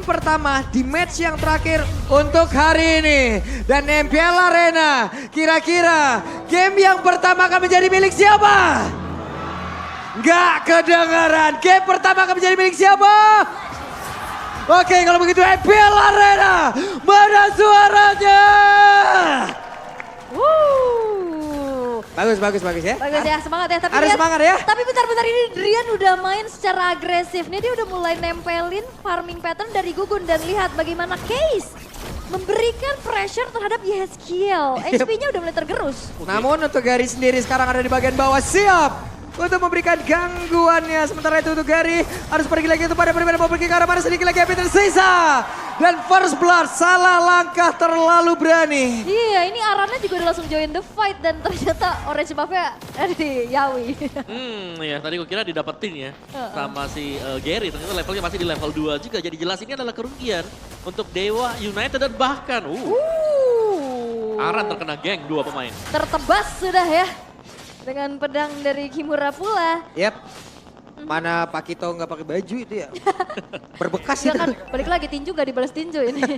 pertama di match yang terakhir untuk hari ini. Dan MPL Arena, kira-kira game yang pertama akan menjadi milik siapa? Nggak kedengaran. Game pertama akan menjadi milik siapa? Oke, kalau begitu MPL Arena, mana suaranya? Bagus ya. Bagus ya, semangat ya. Tapi Harus semangat ya. Tapi bentar-bentar ini Drian udah main secara agresif. Nih dia udah mulai nempelin farming pattern dari Gugun. Dan lihat bagaimana Case memberikan pressure terhadap Yeskiel. HP-nya udah mulai tergerus. Namun untuk Gary sendiri sekarang ada di bagian bawah, siap untuk memberikan gangguannya. Sementara itu untuk Gary harus pergi lagi untuk pada berbeda, mau pergi ke arah mana, sedikit lagi HP tersisa. Dan first blood, salah langkah terlalu berani. Iya, ini Arannya juga udah langsung join the fight dan ternyata orange buff-nya di Yawi. Ya tadi gue kira didapetin ya sama si Gary, ternyata levelnya masih di level 2 juga. Jadi jelas ini adalah kerugian untuk Dewa United dan bahkan Aran terkena geng 2 pemain. Tertebas sudah ya dengan pedang dari Kimura pula. Yap. Mana Pak Kito nggak pakai baju itu ya? Berbekas Ya itu. kan, balik lagi tinju gak dibalas tinju ini.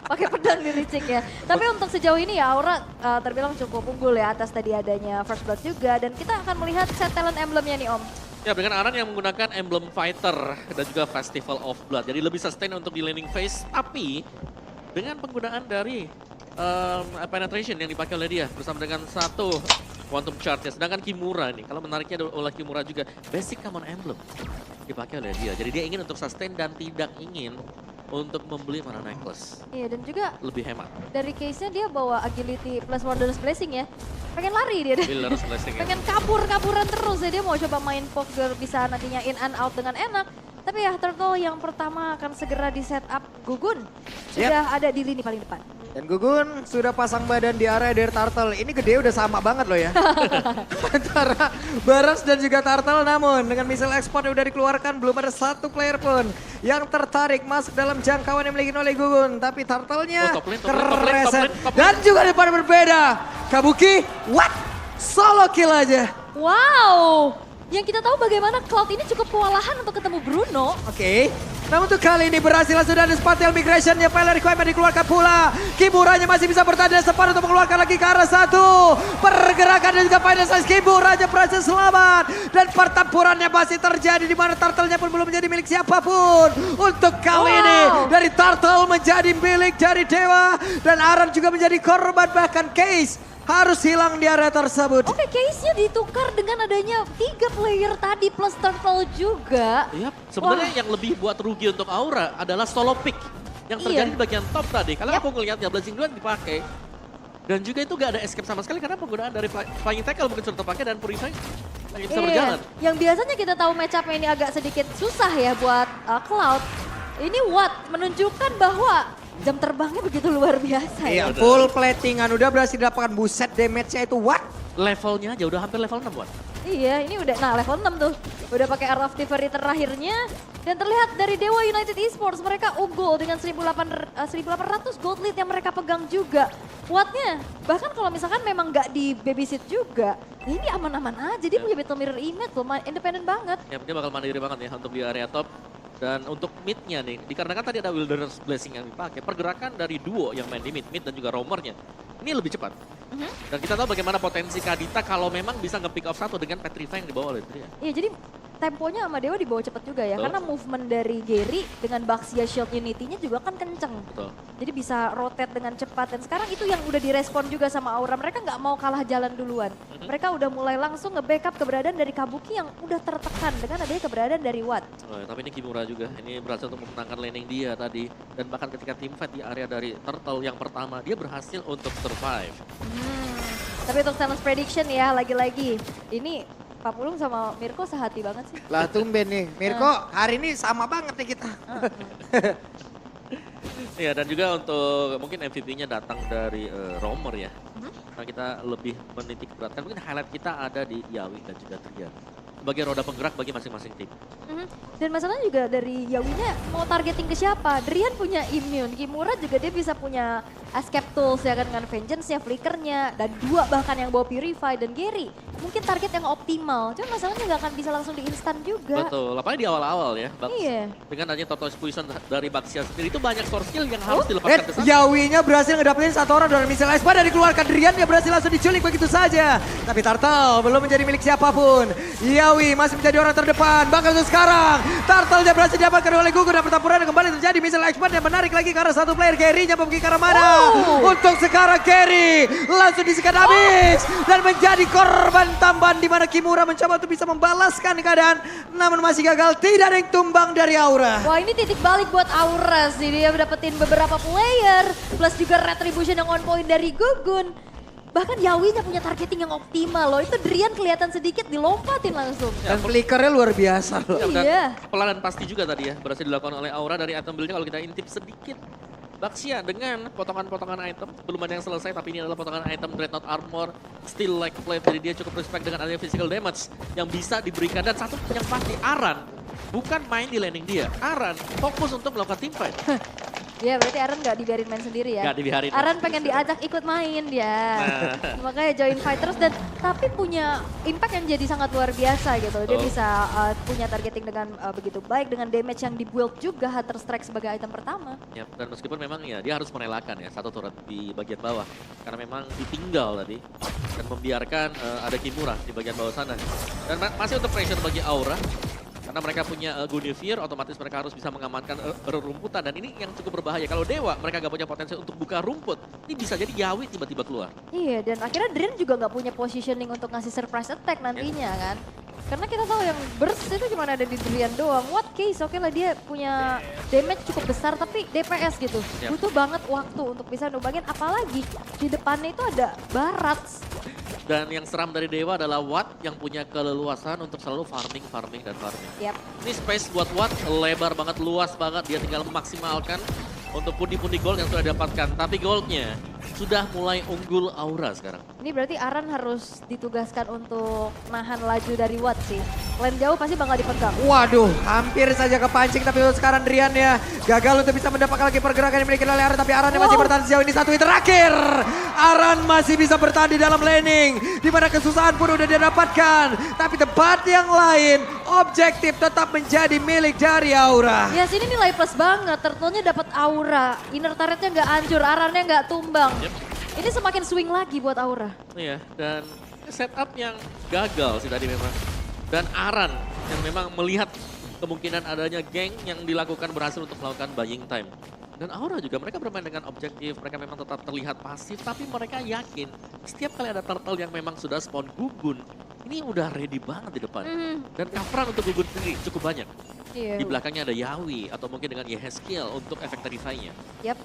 Pakai pedang di licik ya. Tapi untuk sejauh ini ya Aura terbilang cukup unggul ya atas tadi adanya first blood juga. Dan kita akan melihat set talent emblemnya nih Om. Ya dengan Aran yang menggunakan emblem fighter dan juga Festival of Blood. Jadi lebih sustain untuk di laning phase. Tapi dengan penggunaan dari penetration yang dipakai oleh dia bersama dengan satu quantum charge ya. Sedangkan Kimura nih, kalau menariknya oleh Kimura juga basic common emblem dipakai oleh dia. Jadi dia ingin untuk sustain dan tidak ingin untuk membeli mana necklace. Iya dan juga Lebih hemat. dari case-nya dia bawa agility plus wondrous blessing ya. Pengen lari dia. Wilderness blessing ya. Pengen kabur-kaburan terus ya. Dia mau coba main poke biar bisa nantinya in and out dengan enak. Tapi ya Turtle yang pertama akan segera di setup Gugun. Sudah ada di lini paling depan. Dan Gugun sudah pasang badan di area dari Turtle. Ini gede udah sama banget loh ya. Antara Baras dan juga Turtle, namun dengan missile export yang udah dikeluarkan belum ada satu player pun yang tertarik masuk dalam jangkauan yang dimiliki oleh Gugun. Tapi Turtle-nya top lane. kereset. Dan juga di depan berbeda. Kabuki, what? Solo kill aja. Wow. Yang kita tahu bagaimana Cloud ini cukup kewalahan untuk ketemu Bruno. Oke. Namun untuk kali ini berhasil sudah ada spatial migration yang Pillar Requirement dikeluarkan pula. Kimuranya masih bisa bertahan dan sempat untuk mengeluarkan lagi ke arah satu. Pergerakan dan juga final size Kimuranya berhasil selamat. Dan pertempurannya masih terjadi di mana Turtle-nya pun belum menjadi milik siapapun. Untuk kali ini dari Turtle menjadi milik dari Dewa. Dan Aran juga menjadi korban, bahkan Case harus hilang di area tersebut. Oke, case-nya ditukar dengan adanya 3 player tadi plus Turtle juga. Iya, sebenarnya yang lebih buat rugi untuk Aura adalah solo pick yang terjadi di bagian top tadi. Karena aku ngelihatnya Blazing Duel dipakai. Dan juga itu gak ada escape sama sekali karena penggunaan dari Flying Tackle mungkin sudah terpakai dan Purify lagi bisa berjalan. Yang biasanya kita tahu match-up-nya ini agak sedikit susah ya buat Cloud. Ini Watt menunjukkan bahwa jam terbangnya begitu luar biasa ya. Iya, full platingan udah berhasil didapatkan, buset damage-nya itu what? Levelnya aja udah hampir level 6 buat. Iya, ini udah level 6 tuh. Udah pakai Art of Thievery terakhirnya. Dan terlihat dari Dewa United Esports mereka unggul dengan 1.800 gold lead yang mereka pegang juga. Wattnya, bahkan kalau misalkan memang nggak di babysit juga, ini aman-aman aja. Dia punya battle mirror image loh, independen banget. Ya dia bakal mandiri banget ya untuk di area top. Dan untuk mid-nya nih, dikarenakan tadi ada Wilderness Blessing yang dipakai, pergerakan dari duo yang main di mid dan juga roamernya, ini lebih cepat. Dan kita tahu bagaimana potensi Kadita kalau memang bisa nge-pick off satu dengan Petrify yang dibawa oleh dia. Iya, jadi temponya sama Dewa dibawa cepat juga ya. Betul. Karena movement dari Gary dengan Baxia Shield Unity-nya juga kan kenceng. Betul. Jadi bisa rotate dengan cepat. Dan sekarang itu yang udah direspon juga sama Aura. Mereka nggak mau kalah jalan duluan. Mereka udah mulai langsung nge-backup keberadaan dari Kabuki yang udah tertekan dengan adanya keberadaan dari Watt. Tapi ini Kimura juga, ini berhasil untuk memenangkan laning dia tadi. Dan bahkan ketika teamfight di area dari Turtle yang pertama, dia berhasil untuk survive. Tapi untuk challenge prediction ya, lagi-lagi. Ini Pak Pulung sama Mirko sehati banget sih. Lah tumben nih, Mirko hari ini sama banget nih kita. Iya dan juga untuk mungkin MVP-nya datang dari Roamer ya. Karena kita lebih menitik beratkan, mungkin highlight kita ada di Yawi dan juga Trian. Sebagai roda penggerak bagi masing-masing tim. Dan masalahnya juga dari Yawinya mau targeting ke siapa? Drian punya immune, Kimura juga dia bisa punya escape tools ya kan dengan vengeance-nya, flickernya, dan 2 bahkan yang bawa purify dan Gary. Mungkin target yang optimal, cuma masalahnya nggak akan bisa langsung di instan juga. Betul, apalagi di awal-awal ya. Iya. Dengan adanya Tortoise Poison dari Baxia sendiri itu banyak source skill yang harus dilepaskan ke sana. Yawi-nya berhasil ngedapetin 1 orang dari misil Espa dan dikeluarkan. Drian dia berhasil langsung diculik begitu saja. Tapi Turtle belum menjadi milik siapapun. Yawi masih menjadi orang terdepan. Bahkan untuk sekarang Turtle dia berhasil diamankan oleh Gugun dan pertempuran kembali terjadi. Misil Espa yang menarik lagi ke arah satu player. Gary-nya pergi ke arah mana? Untuk sekarang Gary langsung disikat habis dan menjadi korban tambahan di mana Kimura mencoba untuk bisa membalaskan keadaan namun masih gagal. Tidak ada yang tumbang dari Aura. Wah ini titik balik buat Aura sih, dia dapetin beberapa player plus juga retribution yang on point dari Gugun. Bahkan Yawi-nya punya targeting yang optimal loh, itu Drian kelihatan sedikit dilompatin langsung. Dan flickernya luar biasa loh. Dan Iya. pelan dan pasti juga tadi ya berhasil dilakukan oleh Aura dari item build-nya. Kalau kita intip sedikit, Baxia dengan potongan-potongan item, belum ada yang selesai tapi ini adalah potongan item Dreadnought Armor, Still Like Play, jadi dia cukup respect dengan adanya physical damage yang bisa diberikan. Dan satu yang pasti, Aran bukan main di landing dia, Aran fokus untuk melakukan team fight. Iya berarti Aran gak dibiarin main sendiri ya? Nggak dibiarin. Aran pengen diajak ikut main dia. Makanya join fighters dan tapi punya impact yang jadi sangat luar biasa gitu. Dia bisa punya targeting dengan begitu baik dengan damage yang di-build juga Hunter Strike sebagai item pertama. Ya, dan meskipun memang ya dia harus merelakan ya satu turret di bagian bawah karena memang ditinggal tadi dan membiarkan ada Kimura di bagian bawah sana. Dan masih untuk pressure bagi Aura. Karena mereka punya Guinevere, otomatis mereka harus bisa mengamankan rumputan. Dan ini yang cukup berbahaya. Kalau Dewa, mereka gak punya potensi untuk buka rumput. Ini bisa jadi Yawi tiba-tiba keluar. Iya dan akhirnya Drian juga nggak punya positioning untuk ngasih surprise attack nantinya kan. Karena kita tahu yang burst itu cuma ada di Drian doang. What case, oke lah dia punya damage cukup besar tapi DPS gitu. Yep. Butuh banget waktu untuk bisa numbangin apalagi di depannya itu ada Barats. Dan yang seram dari Dewa adalah Watt yang punya keleluasan untuk selalu farming. Yap. Ini space buat Watt lebar banget, luas banget. Dia tinggal memaksimalkan untuk pundi-pundi gold yang sudah didapatkan. Tapi goldnya sudah mulai unggul Aura sekarang. Ini berarti Aran harus ditugaskan untuk nahan laju dari Watt sih. Lane jauh pasti bakal dipegang. Waduh, hampir saja kepancing tapi untuk sekarang Drian ya gagal untuk bisa mendapatkan lagi pergerakan yang dimiliki oleh Aran, tapi Aran yang masih bertahan sejauh ini. Satu hit terakhir. Aran masih bisa bertahan di dalam laning di mana kesusahan pun udah dia dapatkan. Tapi tempat yang lain objektif tetap menjadi milik dari Aura. Ya sini nilai plus banget, turtle-nya dapat Aura. Inner turret-nya nggak hancur, Arannya nggak tumbang. Yep. Ini semakin swing lagi buat Aura. Iya, dan setup yang gagal sih tadi memang. Dan Aran yang memang melihat kemungkinan adanya geng yang dilakukan berhasil untuk melakukan buying time. Dan Aura juga mereka bermain dengan objektif, mereka memang tetap terlihat pasif, tapi mereka yakin setiap kali ada turtle yang memang sudah spawn Gugun, ini udah ready banget di depan. Dan coveran untuk Gugun sendiri cukup banyak. Iya. Di belakangnya ada Yawi atau mungkin dengan Yehezkiel untuk efek terrify-nya. Yap.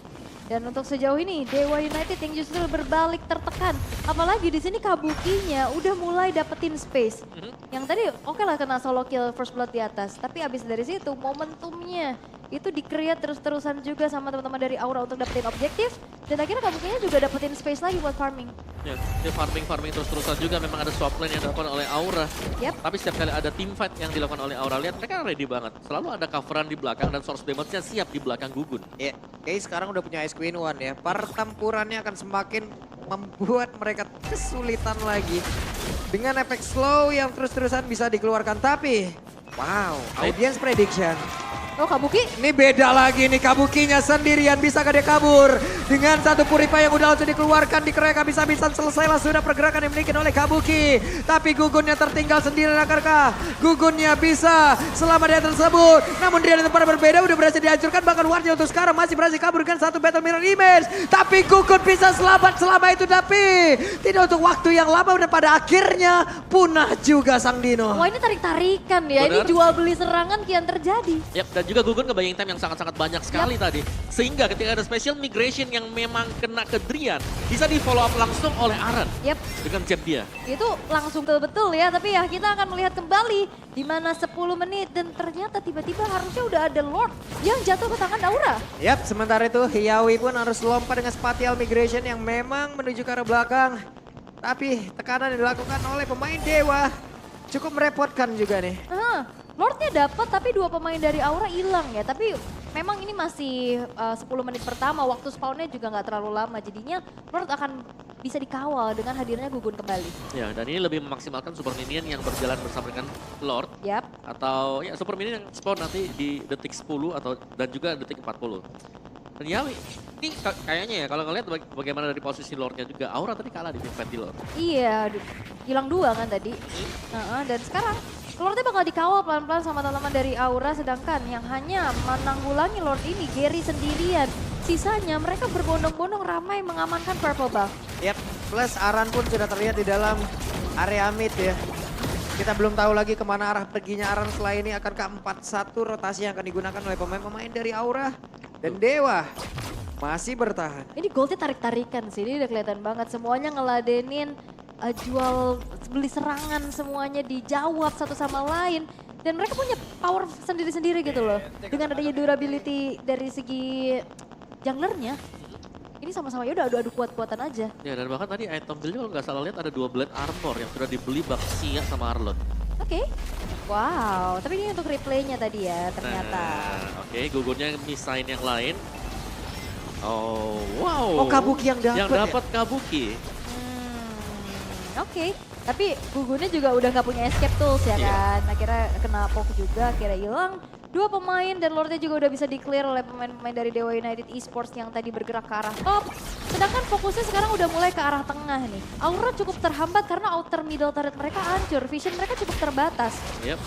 Dan untuk sejauh ini Dewa United yang justru berbalik tertekan. Apalagi di sini Kabukinya udah mulai dapetin space. Yang tadi oke lah kena solo kill first blood di atas. Tapi abis dari situ momentumnya itu di-create terus-terusan juga sama teman-teman dari Aura untuk dapetin objektif. Dan akhirnya Kabukinya juga dapetin space lagi buat farming. Ya, dia farming terus-terusan juga memang ada swap lane yang dilakukan oleh Aura. Yap. Tapi setiap kali ada team fight yang dilakukan oleh Aura, lihat mereka ready banget. Selalu ada coveran di belakang dan source damage-nya siap di belakang Gugun. Ya, guys sekarang udah punya Ice Queen One ya. Pertempurannya akan semakin membuat mereka kesulitan lagi. Dengan efek slow yang terus-terusan bisa dikeluarkan. Tapi, wow, audience prediction. Oh Kabuki. Ini beda lagi nih, Kabukinya sendirian, bisakah dia kabur? Dengan satu purify yang udah langsung dikeluarkan, dikerek habis-habisan, selesailah sudah pergerakan yang dimiliki oleh Kabuki. Tapi Gugunnya tertinggal sendirian, akankah Gugunnya bisa selama dia tersebut? Namun dia di tempat berbeda udah berhasil dihancurkan, bahkan Wardnya untuk sekarang masih berhasil kabur dengan satu battle mirror image. Tapi Gugun bisa selamat selama itu, tapi tidak untuk waktu yang lama dan pada akhirnya punah juga Sang Dino. Wah ini tarik-tarikan ya, ini Benar. jual beli serangan kian terjadi. Yap, dan juga Gugun ngebayang time yang sangat-sangat banyak sekali tadi. Sehingga ketika ada special migration yang memang kena ke Drian, bisa di follow up langsung oleh Aran Yap. dengan jab dia. Itu langsung betul ya, tapi ya kita akan melihat kembali di mana 10 menit dan ternyata tiba-tiba harusnya udah ada Lord yang jatuh ke tangan Aura. Yap, sementara itu Yawi pun harus lompat dengan spatial migration yang memang menuju ke arah belakang. Tapi tekanan yang dilakukan oleh pemain Dewa cukup merepotkan juga nih. Lordnya dapat tapi 2 pemain dari Aura hilang ya, tapi memang ini masih 10 menit pertama, waktu spawnnya juga nggak terlalu lama. Jadinya Lord akan bisa dikawal dengan hadirnya Gugun kembali. Ya, dan ini lebih memaksimalkan Super Minion yang berjalan bersama dengan Lord. Yap. Atau ya Super Minion yang spawn nanti di detik 10 atau dan juga detik 40. Dan ya, ini kayaknya ya kalau ngeliat bagaimana dari posisi Lordnya juga, Aura tadi kalah di fight di Lord. Iya, hilang 2 kan tadi. Dan sekarang Lordnya bakal dikawal pelan-pelan sama teman-teman dari Aura, sedangkan yang hanya menanggulangi Lord ini Gary sendirian. Sisanya mereka berbondong-bondong ramai mengamankan Purple Buff. Yap, plus Aran pun sudah terlihat di dalam area mid ya. Kita belum tahu lagi kemana arah perginya Aran setelah ini, akankah 4-1 rotasi yang akan digunakan oleh pemain-pemain dari Aura. Dan Dewa masih bertahan. Ini goldnya tarik-tarikan sih, ini udah kelihatan banget. Semuanya ngeladenin jual beli serangan, semuanya dijawab satu sama lain. Dan mereka punya power sendiri-sendiri gitu loh. Dengan adanya durability dari segi junglernya, ini sama-sama ya udah adu-adu kuat-kuatan aja. Ya, dan bahkan tadi item build kalau nggak salah lihat ada 2 blade armor yang sudah dibeli Baxia sama Arlot. Oke. Wow, tapi ini untuk replaynya tadi ya ternyata. Nah, oke, Gugunnya misain yang lain. Oh, wow. Oh, Kabuki yang dapat. Yang dapat Kabuki. Oke. Tapi Gugunnya juga udah nggak punya escape tools ya kan. Akhirnya kena poke juga, akhirnya hilang. 2 pemain dan Lordnya juga udah bisa di-clear oleh pemain-pemain dari Dewa United Esports yang tadi bergerak ke arah top. Sedangkan fokusnya sekarang udah mulai ke arah tengah nih. Aura cukup terhambat karena outer middle turret mereka hancur. Vision mereka cukup terbatas. Yep.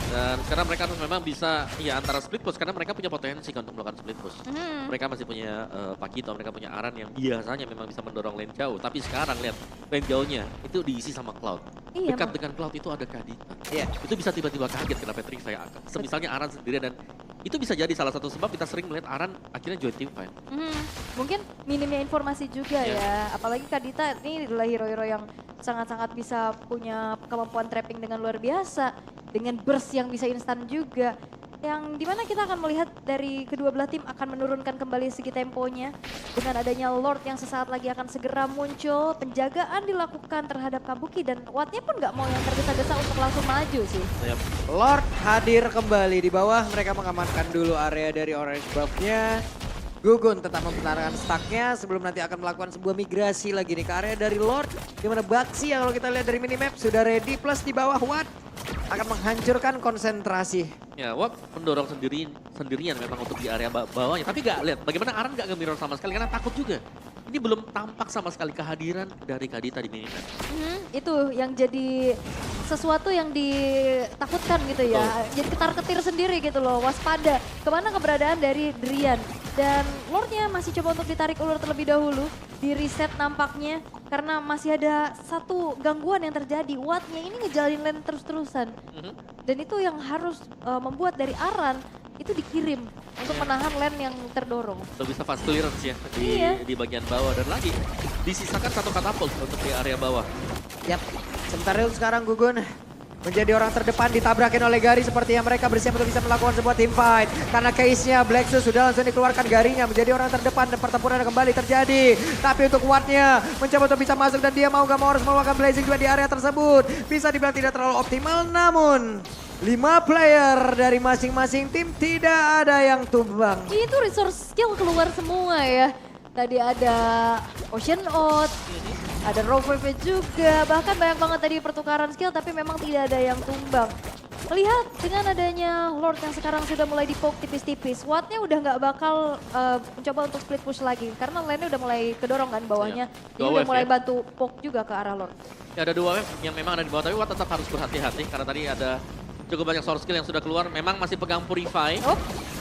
Dan sekarang mereka harus memang bisa ya antara split push karena mereka punya potensi kan untuk melakukan split push. Mereka masih punya Pakito, mereka punya Aran yang biasanya memang bisa mendorong lane jauh. Tapi sekarang lihat lane jauhnya itu diisi sama Cloud. Iya, Dekat dengan Cloud itu ada Kadita. Iya. Itu bisa tiba-tiba kaget kena Petrify. Misalnya Aran sendiri dan itu bisa jadi salah satu sebab kita sering melihat Aran akhirnya join team fight. Mungkin minimnya informasi juga ya. Apalagi Kadita ini adalah hero-hero yang sangat-sangat bisa punya kemampuan trapping dengan luar biasa. Dengan burst yang bisa instan juga. Yang dimana kita akan melihat dari kedua belah tim akan menurunkan kembali segi temponya. Dengan adanya Lord yang sesaat lagi akan segera muncul. Penjagaan dilakukan terhadap Kabuki dan Wattnya pun nggak mau yang tergesa-gesa untuk langsung maju sih. Yep. Lord hadir kembali di bawah, mereka mengamankan dulu area dari orange buff-nya. Gugun tetap mempertahankan stacknya sebelum nanti akan melakukan sebuah migrasi lagi nih ke area dari Lord. Dimana Baxi yang kalau kita lihat dari minimap sudah ready, plus di bawah Watt akan menghancurkan konsentrasi. Ya, Wap mendorong sendirian memang untuk di area bawahnya. Tapi nggak lihat bagaimana Aran nggak nge-mirror sama sekali karena takut juga. Ini belum tampak sama sekali kehadiran dari Kadita di minimap. Itu yang jadi sesuatu yang ditakutkan gitu ya. Jadi ketar-ketir sendiri gitu loh, waspada. Kemana keberadaan dari Drian. Dan Lordnya masih coba untuk ditarik ulur terlebih dahulu. Di reset nampaknya karena masih ada satu gangguan yang terjadi. Wattnya ini ngejalanin lane terus-terusan. Dan itu yang harus membuat dari Aran itu dikirim untuk menahan lane yang terdorong. Udah bisa fast clearance ya di bagian bawah dan lagi disisakan satu katapult untuk di area bawah. Yap, sementara itu sekarang Gugun menjadi orang terdepan ditabrakin oleh Gary sepertinya mereka bersiap untuk bisa melakukan sebuah team fight. Karena case-nya Blacksus sudah langsung dikeluarkan Gary-nya menjadi orang terdepan dan pertempuran kembali terjadi. Tapi untuk Watt-nya mencoba untuk bisa masuk dan dia mau gak mau harus melakukan blazing juga di area tersebut. Bisa dibilang tidak terlalu optimal namun 5 player dari masing-masing tim tidak ada yang tumbang. Itu resource skill keluar semua ya. Tadi ada Ocean Oath, ada Rover juga, bahkan banyak banget tadi pertukaran skill tapi memang tidak ada yang tumbang. Melihat dengan adanya Lord yang sekarang sudah mulai di-poke tipis-tipis, Wattnya udah nggak bakal mencoba untuk split push lagi. Karena lane-nya udah mulai kedorong kan bawahnya. Ini udah mulai bantu poke juga ke arah Lord. Ya ada 2 wave yang memang ada di bawah, tapi Watt tetap harus berhati-hati karena tadi ada cukup banyak source skill yang sudah keluar. Memang masih pegang Purify.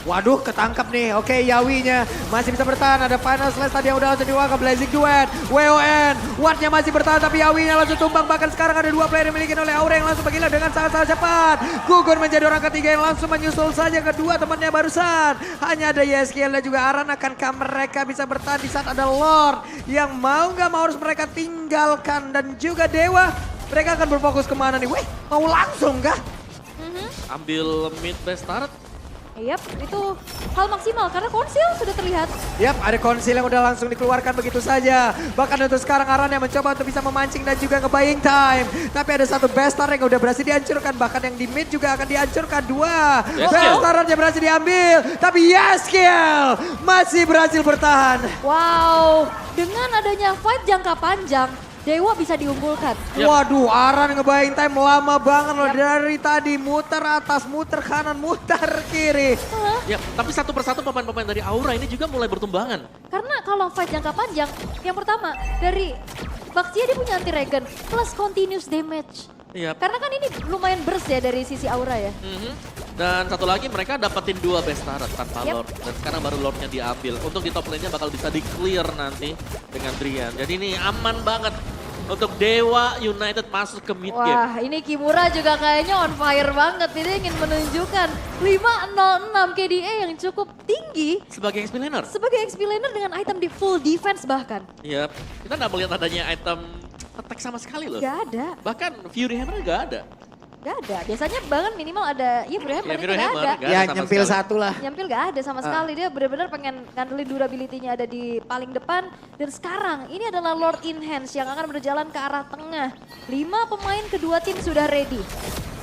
Waduh, ketangkap nih. Oke, Yawi-nya masih bisa bertahan. Ada Final Slash tadi yang udah langsung diwakil Blazing Duet. WON, Watt-nya masih bertahan tapi Yawi-nya langsung tumbang. Bahkan sekarang ada 2 player yang dimiliki oleh Aura yang langsung bergila dengan sangat-sangat cepat. Gugun menjadi orang ketiga yang langsung menyusul saja kedua temannya barusan. Hanya ada YSKL dan juga Aran. Akankah mereka bisa bertahan di saat ada Lord yang mau gak mau harus mereka tinggalkan. Dan juga Dewa, mereka akan berfokus kemana nih? Weh, mau langsung kah? Ambil mid base turret. Yap, itu hal maksimal karena konsil sudah terlihat. Yap, ada konsil yang udah langsung dikeluarkan begitu saja. Bahkan untuk sekarang Aran yang mencoba untuk bisa memancing dan juga nge-buying time. Tapi ada satu Bestar yang udah berhasil dihancurkan. Bahkan yang di mid juga akan dihancurkan. Dua Bestar yang berhasil diambil. Tapi Yeskiel masih berhasil bertahan. Wow, dengan adanya fight jangka panjang, Dewa bisa diunggulkan. Yap. Waduh, Aran nge-buying time lama banget loh. Dari tadi muter atas, muter kanan, muter kiri. Ya, tapi satu persatu pemain-pemain dari Aura ini juga mulai bertumbangan. Karena kalau fight jangka panjang, yang pertama dari Baxia dia punya anti regen plus continuous damage. Iya. Karena kan ini lumayan burst ya dari sisi Aura ya. Dan satu lagi mereka dapetin 2 best turret tanpa Yep. Lord. Dan sekarang baru Lordnya diambil. Untuk di top lane-nya bakal bisa di-clear nanti dengan Drian. Jadi ini aman banget untuk Dewa United masuk ke mid game. Wah, ini Kimura juga kayaknya on fire banget. Dia ingin menunjukkan 506 KDA yang cukup tinggi Sebagai XP laner. sebagai XP laner dengan item di full defense bahkan. Iya, kita nggak melihat adanya item attack sama sekali loh. Gak ada, Bahkan Fury Hammer nggak ada. gak ada. Biasanya bahkan minimal ada, ya Fury Hammer Ya, ini Fury gak Hammer ada. nggak Ya sama nyempil sekali. satu lah. Nyampil gak ada sama sekali, dia benar-benar pengen ngandelin durability-nya ada di paling depan. Dan sekarang ini adalah Lord in Hands yang akan berjalan ke arah tengah. 5 pemain kedua tim sudah ready.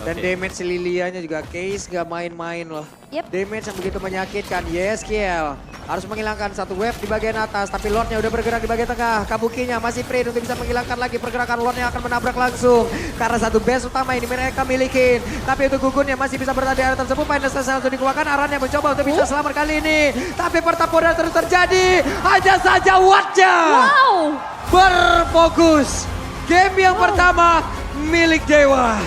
Dan damage Lilianya juga Case gak main-main loh. Yep. Damage yang begitu menyakitkan. Yeskiel harus menghilangkan satu wave di bagian atas. Tapi Lordnya udah bergerak di bagian tengah. Kabukinya masih free untuk bisa menghilangkan lagi pergerakan Lordnya akan menabrak langsung. Karena satu base utama ini mereka milikin. Tapi untuk gugunnya masih bisa bertahan di area tersebut. Finest langsung dikeluarkan. Aran yang mencoba untuk bisa selamat kali ini. Tapi pertempuran terus terjadi. Hanya saja Watcha Wow! berfokus. Game yang pertama milik Dewa.